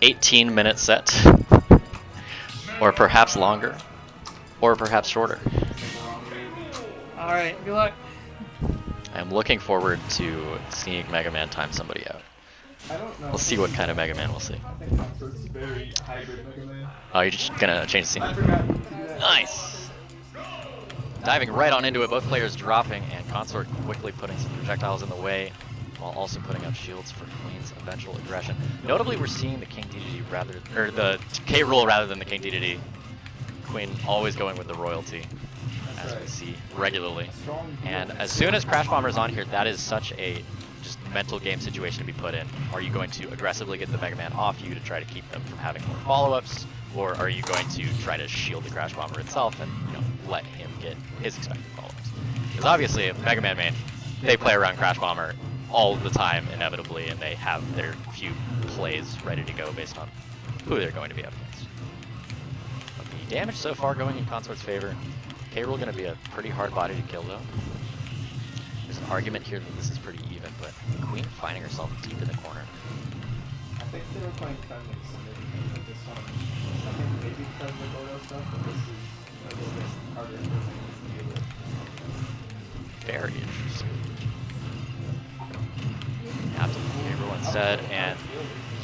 18-minute set, or perhaps longer, or perhaps shorter. Alright, good luck. I'm looking forward to seeing Mega Man time somebody out. We'll see what kind of Mega Man we'll see. I think Consort's very hybrid Mega Man. Oh, you're just gonna change the scene. I forgot to do that. Nice! Diving right on into it, both players dropping, and Consort quickly putting some projectiles in the way, while also putting up shields for Queen's eventual aggression. Notably, we're seeing the King DDD rather, or the K Rool rather than the King DDD. Queen always going with the royalty, as we see regularly. And as soon as Crash Bomber's on here, that is such a just mental game situation to be put in. Are you going to aggressively get the Mega Man off you to try to keep them from having more follow-ups, or are you going to try to shield the Crash Bomber itself and let him get his expected follow-ups? Because obviously, if Mega Man main, they play around Crash Bomber all the time, inevitably, and they have their few plays ready to go based on who they're going to be up against. But the damage so far going in Consort's favor. K Rool going to be a pretty hard body to kill, though. There's an argument here that this is pretty even, but Queen finding herself deep in the corner. I think they were playing friendly, so maybe like this one. I think maybe because of the Godo stuff, but this is a little bit harder for them to deal with. Very interesting. Absolutely, everyone said, and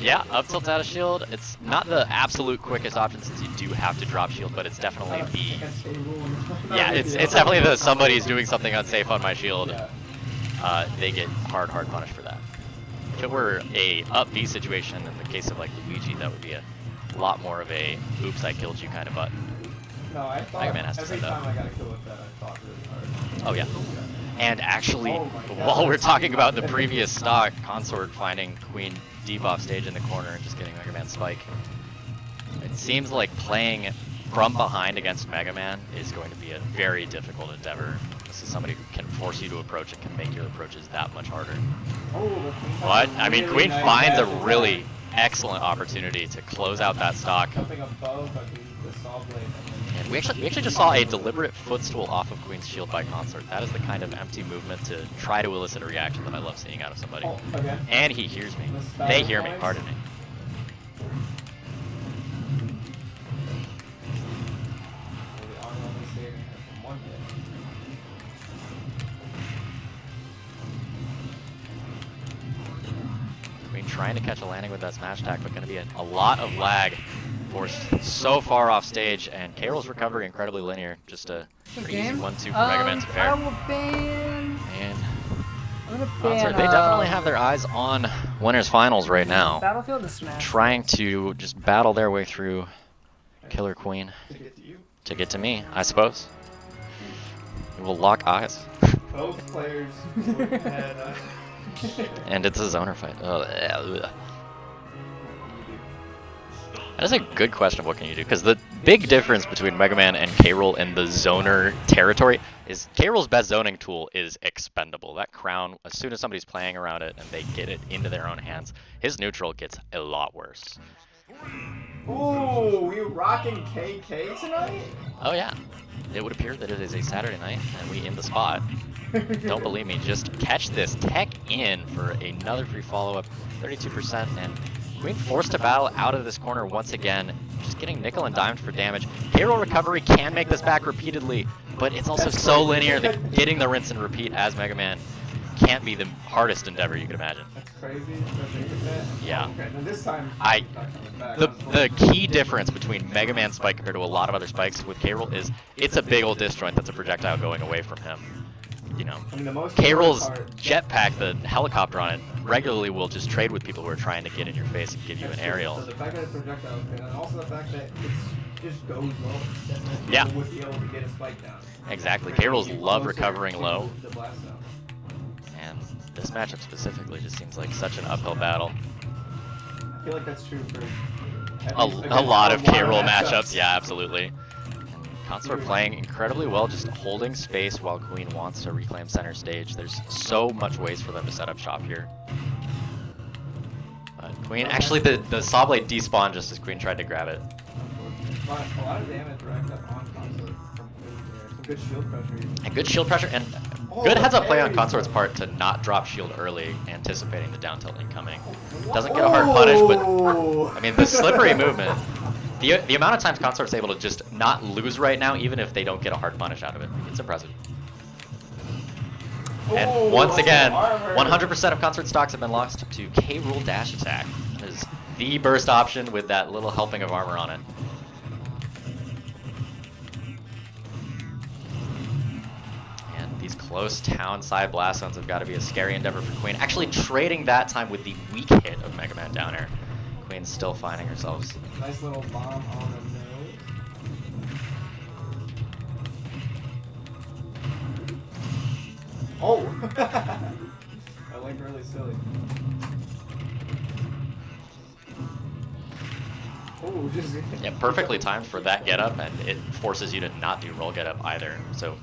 yeah, up tilt out of shield. It's not the absolute quickest option since you do have to drop shield, but it's definitely the it's definitely the somebody's doing something unsafe on my shield. They get hard punished for that. If it were a up B situation in the case of like Luigi, that would be a lot more of a oops I killed you kind of button. No, I thought Mega Man has to every stand time up. I got a kill with that, I thought really hard. Oh yeah. And actually, Oh my God. while we're talking about the previous stock, Consort finding Queen deep off stage in the corner and just getting Mega Man spike. It seems like playing from behind against Mega Man is going to be a very difficult endeavor. This is somebody who can force you to approach and can make your approaches that much harder. But, I mean, Queen finds a really excellent opportunity to close out that stock. Jumping above, I mean, the saw blade. And we actually just saw a deliberate footstool off of Queen's shield by Consort. That is the kind of empty movement to try to elicit a reaction that I love seeing out of somebody. Oh, again. And he hears me. They hear me, pardon me. Queen trying to catch a landing with that smash attack, but going to be a lot of lag. Forced so far off stage, and K Rool's recovery incredibly linear. Just a pretty easy 1-2 for Mega Man to I pair. will ban. And I'm gonna Consort, ban. they definitely have their eyes on winners finals right now. Battlefield to Smash. Trying to just battle their way through Killer Queen To get to you. to get to me, I suppose. We will lock eyes. Both players had And it's a zoner fight. Oh, ugh. That is a good question of what can you do, because the big difference between Mega Man and K Rool in the zoner territory is K Rool's best zoning tool is expendable. That crown, as soon as somebody's playing around it and they get it into their own hands, his neutral gets a lot worse. Ooh, we rocking KK tonight? Oh yeah, it would appear that it is a Saturday night and we in the spot. Don't believe me, just catch this tech in for another free follow-up, 32%, and Queen forced to battle out of this corner once again, just getting nickel and dimed for damage. K Rool recovery can make this back repeatedly, but it's also so linear that getting the rinse and repeat as Mega Man can't be the hardest endeavor you could imagine. That's crazy. That. Yeah. Okay, now this time, The key difference between Mega Man's spike compared to a lot of other spikes with K Rool is it's a big old disjoint that's a projectile going away from him. You know, I mean, the most K Rool's part- jetpack, the helicopter on it, regularly will just trade with people who are trying to get in your face and give you an That's true. aerial. So the fact that it's projectile, and also the fact that it just goes low, that means Yeah. people would be able to get a spike down. Exactly. K Rool's love Closer recovering to low, the blast zone. and this matchup specifically just seems like such an uphill battle. I feel like that's true for A lot of K Rool matchups, yeah, absolutely. Consort playing incredibly well, just holding space while Queen wants to reclaim center stage. There's so much ways for them to set up shop here. But Queen, actually the saw blade despawned just as Queen tried to grab it. A lot of damage racked up on Consort from Queen here. Some good shield pressure. And good shield pressure, and Good heads up play on parries, Consort's though. part to not drop shield early, anticipating the down tilt incoming. Doesn't get a hard punish, but I mean the slippery movement. The amount of times Consort's able to just not lose right now, even if they don't get a hard punish out of it, it's impressive. And Ooh, once again, armor. 100% of Consort stocks have been lost to K-Rool dash attack. That is the burst option with that little helping of armor on it. And these close town side blast zones have got to be a scary endeavor for Queen. Actually trading that time with the weak hit of Mega Man down air. Queen's still finding herself. Nice little bomb on the nose. Oh! I like really silly. Oh, just Yeah, perfectly timed for that getup, and it forces you to not do roll getup either. So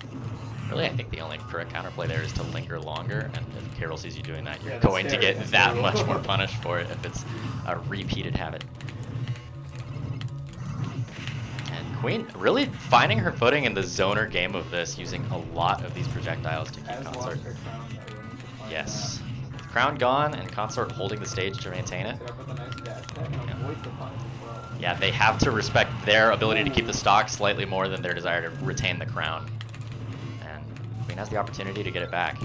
really, I think the only correct counterplay there is to linger longer, and if K-Rool sees you doing that, you're Yeah, that's going to scary. get That's that scary. much more punished for it if it's a repeated habit. And Queen really finding her footing in the zoner game of this, using a lot of these projectiles to keep Has Consort. lost her crown, though. We need to find Yes. Crown gone, and Consort holding the stage to maintain it. that. Set up with a nice dash attack and avoids the punish as well. Yeah, they have to respect their ability to keep the stock slightly more than their desire to retain the crown. And Queen has the opportunity to get it back.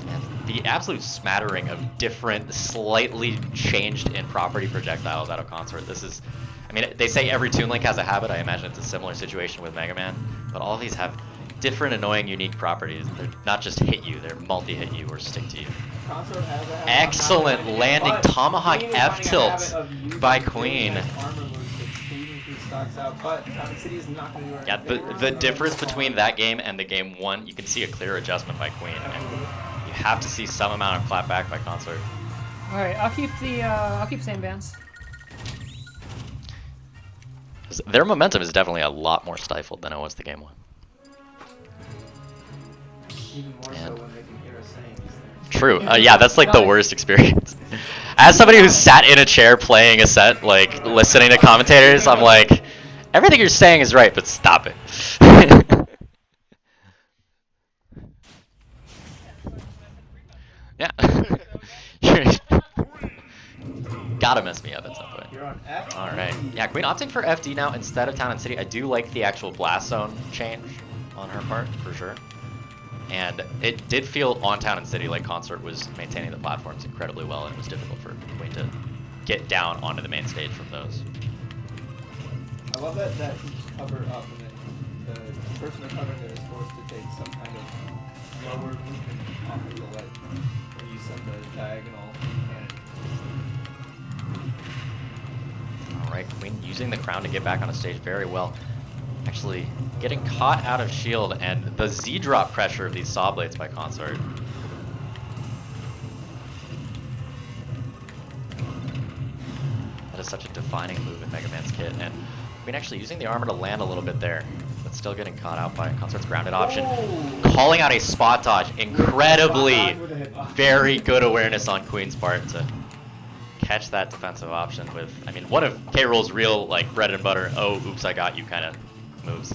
And the absolute smattering of different, slightly changed in property projectiles out of Consort. This is, I mean, they say every Toon Link has a habit. I imagine it's a similar situation with Mega Man. But all of these have different, annoying, unique properties. They're not just hit you, they're multi-hit you or stick to you. Consort has a habit of Excellent not finding it, landing but tomahawk Queen is F finding a tilts habit of using by really Queen. nice armor moves to squeezing these stocks out, but Town City is not going to do her Yeah, any favors, the so difference it's between fine. that game and the game one, you can see a clear adjustment by Queen. And you have to see some amount of clapback by Consort. All right, I'll keep same bands. 'Cause their momentum is definitely a lot more stifled than it was the game one. Even more so And- when they can hear us saying these things. True. Yeah, that's like the worst experience. As somebody who's sat in a chair playing a set, like listening to commentators, I'm like, everything you're saying is right, but stop it. Yeah. Gotta mess me up at some point. You're on F. Alright. Yeah, Queen opting for FD now instead of Town and City. I do like the actual blast zone change on her part, for sure. And it did feel on Town and City like Consort was maintaining the platforms incredibly well, and it was difficult for Queen to get down onto the main stage from those. I love that keeps cover up, and then the person recovering there is forced to take some kind of lower movement off of the ledge when you send the diagonal cannon. Alright, Queen using the crown to get back on a stage very well. Actually getting caught out of shield, and the Z-drop pressure of these saw blades by Consort. That is such a defining move in Mega Man's kit, and Queen actually using the armor to land a little bit there, but still getting caught out by Consort's grounded option. Oh! Calling out a spot dodge, incredibly Spot dodge with a hitbox. very good awareness on Queen's part to catch that defensive option with, I mean, one of K-Rool's real, like, bread and butter, oh, oops, I got you kind of moves.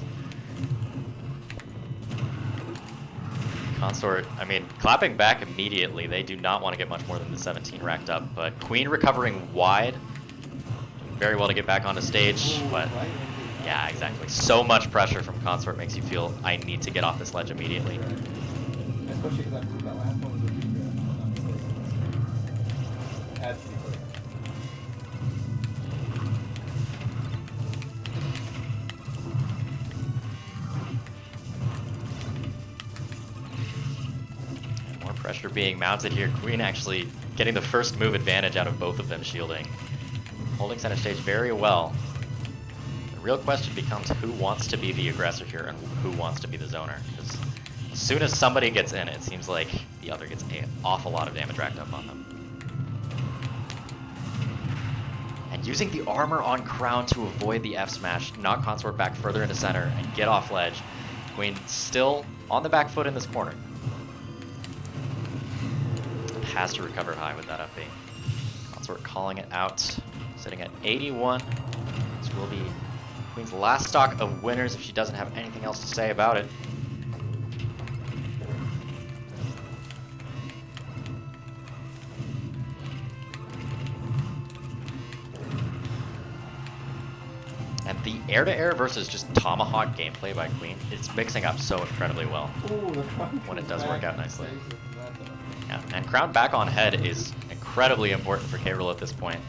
Consort, I mean, clapping back immediately. They do not want to get much more than the 17 racked up, but Queen recovering wide. Doing very well to get back onto stage, Ooh, but right into yeah, exactly. So much pressure from Consort makes you feel, I need to get off this ledge immediately. Especially because I believe that last one was a regrab, if I'm not mistaken. Had to be clear. More pressure being mounted here. Queen actually getting the first move advantage out of both of them shielding. Holding center stage very well. The real question becomes who wants to be the aggressor here and who wants to be the zoner. Because as soon as somebody gets in, it seems like the other gets an awful lot of damage racked up on them. And using the armor on Crown to avoid the F smash, knock Consort back further into center and get off ledge. Queen still on the back foot in this corner. Has to recover high with that up B. Consort calling it out, sitting at 81. This will be Queen's last stock of winners if she doesn't have anything else to say about it. And the air-to-air versus just tomahawk gameplay by Queen, it's mixing up so incredibly well Ooh, the crown when it comes does work back out nicely. and saves it from that, though. Yeah, and crown back on head is incredibly important for K-Rool at this point.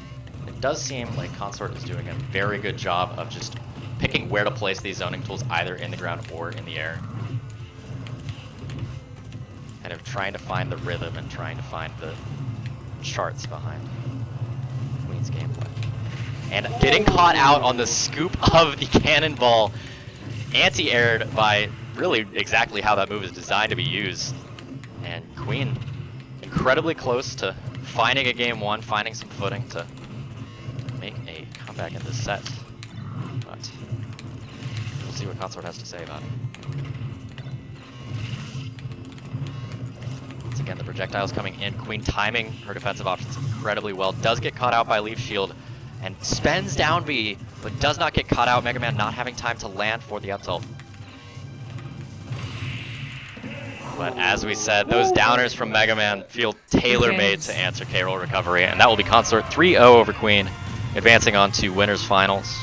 It does seem like Consort is doing a very good job of just picking where to place these zoning tools either in the ground or in the air. Kind of trying to find the rhythm and trying to find the charts behind Queen's gameplay. And getting caught out on the scoop of the cannonball, anti-aired by really exactly how that move is designed to be used. And Queen incredibly close to finding a game one, finding some footing to make a comeback in this set. But we'll see what Consort has to say about it. Once again, the projectiles coming in. Queen timing her defensive options incredibly well. Does get caught out by Leaf Shield and spends down B, but does not get caught out. Mega Man not having time to land for the up tilt. But as we said, those downers from Mega Man feel tailor-made to answer K-Rool recovery, and that will be Consort 3-0 over Queen, advancing on to winners finals.